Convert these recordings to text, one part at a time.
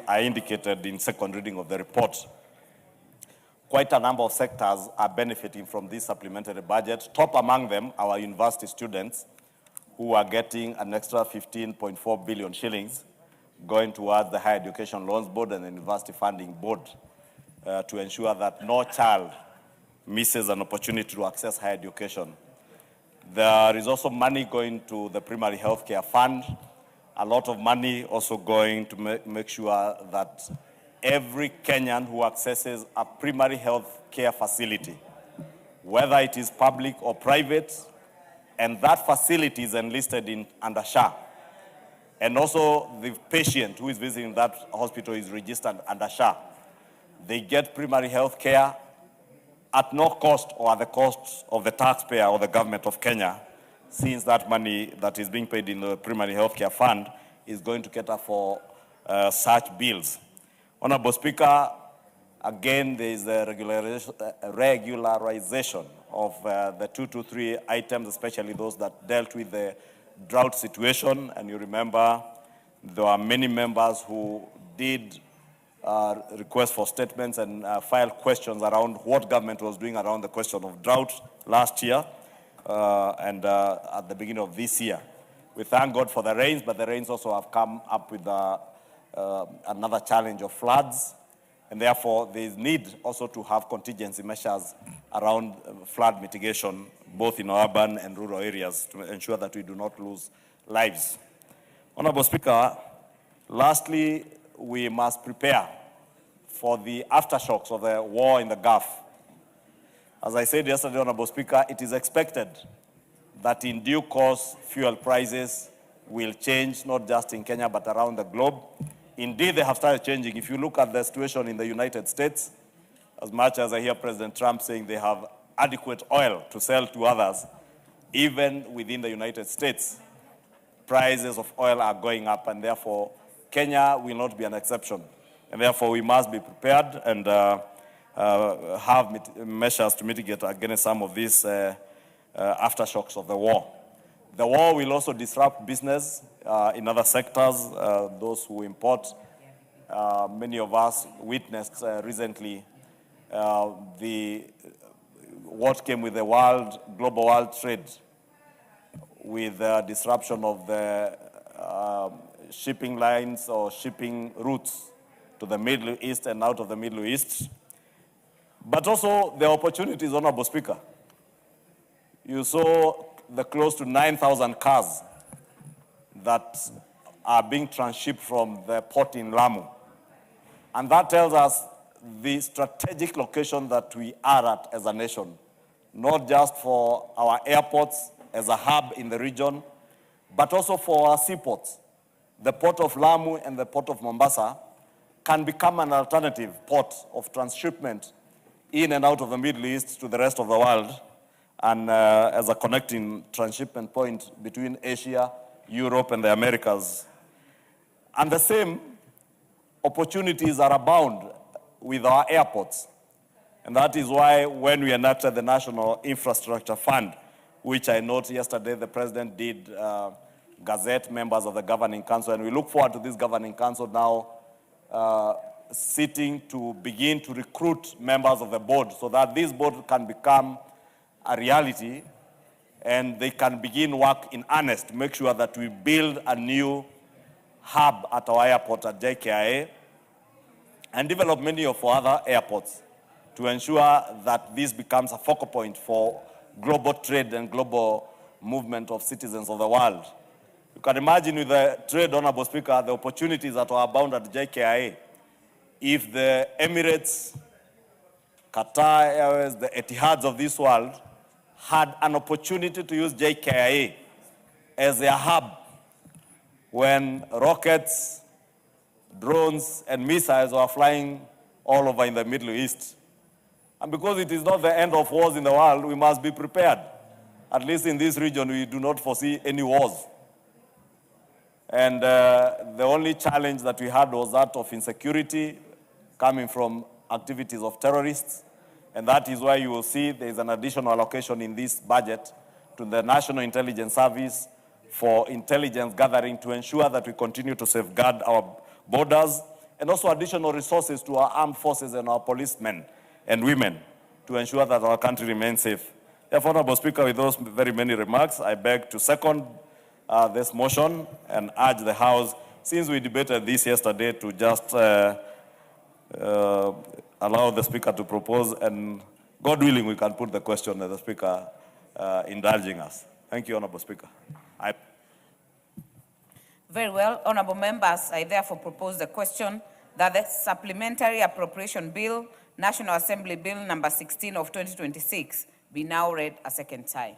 I indicated in second reading of the report, quite a number of sectors are benefiting from this supplementary budget. Top among them, our university students, who are getting an extra 15.4 billion shillings going towards the Higher Education Loans Board and the University Funding Board to ensure that no child misses an opportunity to access higher education. There is also money going to the Primary Healthcare Fund, a lot of money also going to make sure that every Kenyan who accesses a primary health care facility, whether it is public or private, and that facility is enlisted under SHA, and also the patient who is visiting that hospital is registered under SHA, they get primary health care at no cost or at the cost of the taxpayer or the government of Kenya, since that money that is being paid in the Primary Healthcare Fund is going to cater for such bills. Honorable Speaker, again, there is a regularization of the 223 items, especially those that dealt with the drought situation. And you remember there are many members who did request for statements and file questions around what government was doing around the question of drought last year and at the beginning of this year. We thank God for the rains, but the rains also have come up with another challenge of floods, and therefore there is need also to have contingency measures around flood mitigation, both in urban and rural areas, to ensure that we do not lose lives. Honorable Speaker, lastly, we must prepare for the aftershocks of the war in the Gulf. As I said yesterday, Honorable Speaker, it is expected that in due course, fuel prices will change, not just in Kenya, but around the globe. Indeed, they have started changing. If you look at the situation in the United States, as much as I hear President Trump saying they have adequate oil to sell to others, even within the United States, prices of oil are going up, and therefore Kenya will not be an exception. And therefore we must be prepared and have measures to mitigate against some of these aftershocks of the war. The war will also disrupt business in other sectors, those who import. Many of us witnessed recently what came with the global world trade, with the disruption of the shipping lines or shipping routes to the Middle East and out of the Middle East. But also the opportunities, Honorable Speaker. You saw the close to 9,000 cars that are being transshipped from the port in Lamu. And that tells us the strategic location that we are at as a nation, not just for our airports as a hub in the region, but also for our seaports. The port of Lamu and the port of Mombasa can become an alternative port of transshipment in and out of the Middle East to the rest of the world, and as a connecting transshipment point between Asia, Europe, and the Americas. And the same opportunities are abound with our airports. And that is why when we enacted the National Infrastructure Fund, which I note yesterday the President did gazette members of the Governing Council, and we look forward to this Governing Council now sitting to begin to recruit members of the board so that this board can become a reality and they can begin work in earnest to make sure that we build a new hub at our airport at JKIA and develop many of our other airports to ensure that this becomes a focal point for global trade and global movement of citizens of the world. You can imagine with the trade, Honorable Speaker, the opportunities that are abound at JKIA. If the Emirates, Qatar Airways, the Etihads of this world had an opportunity to use JKIA as their hub when rockets, drones, and missiles were flying all over in the Middle East. And because it is not the end of wars in the world, we must be prepared. At least in this region, we do not foresee any wars. And the only challenge that we had was that of insecurity coming from activities of terrorists. And that is why you will see there is an additional allocation in this budget to the National Intelligence Service for intelligence gathering to ensure that we continue to safeguard our borders and also additional resources to our armed forces and our policemen and women to ensure that our country remains safe. Therefore, Honorable Speaker, with those very many remarks, I beg to second this motion and urge the House, since we debated this yesterday, to just allow the Speaker to propose, and God willing, we can put the question as the Speaker indulging us. Thank you, Honorable Speaker. Very well, honorable members, I therefore propose the question that the Supplementary Appropriation Bill, National Assembly Bill number 16 of 2026, be now read a second time.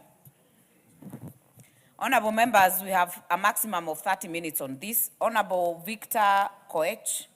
Honorable members, we have a maximum of 30 minutes on this. Honorable Victor Koech.